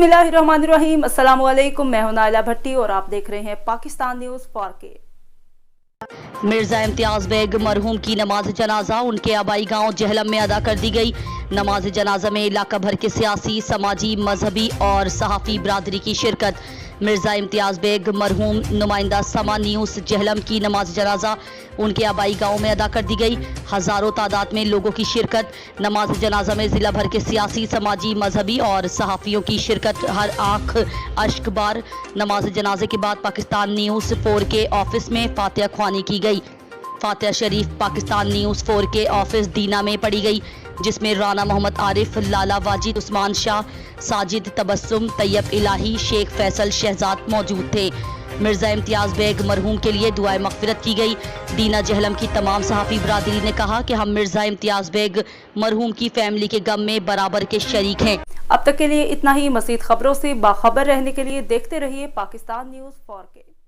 बिस्मिल्लाहिर्रहमानिर्रहीम। अस्सलाम वालेकुम। मैं हूं नाइला भट्टी और आप देख रहे हैं पाकिस्तान न्यूज़ 4K। मिर्जा इम्तियाज बेग मरहूम की नमाज जनाजा उनके आबाई गांव जहलम में अदा कर दी गई। नमाज जनाजा में इलाका भर के सियासी, समाजी, मजहबी और सहाफ़ी बरादरी की शिरकत। मिर्जा इम्तियाज बेग मरहूम नुमाइंदा समा न्यूज़ जहलम की नमाज जनाजा उनके आबाई गांव में अदा कर दी गई। हज़ारों तादाद में लोगों की शिरकत। नमाज जनाजा में ज़िला भर के सियासी, समाजी, मजहबी और सहाफ़ियों की शिरकत। हर आँख अश्क बार। नमाज जनाजे के बाद पाकिस्तान न्यूज़ 4K ऑफिस में फातिहा ख्वानी की गई। फातिहा शरीफ पाकिस्तान न्यूज़ 4K ऑफिस दीना में पढ़ी गई, जिसमें राना मोहम्मद आरिफ, लाला वाजिद, उस्मान शाह, साजिद तबस्सुम, तैयब इलाही, शेख फैसल शहजाद मौजूद थे। मिर्जा इम्तियाज बेग मरहूम के लिए दुआए मग़फ़िरत की गई। दीना जहलम की तमाम सहाफ़ी बरादरी ने कहा कि हम मिर्जा इम्तियाज बेग मरहूम की फैमिली के गम में बराबर के शरीक हैं। अब तक के लिए इतना ही। मज़ीद खबरों से बाखबर रहने के लिए देखते रहिए पाकिस्तान न्यूज़ 4K।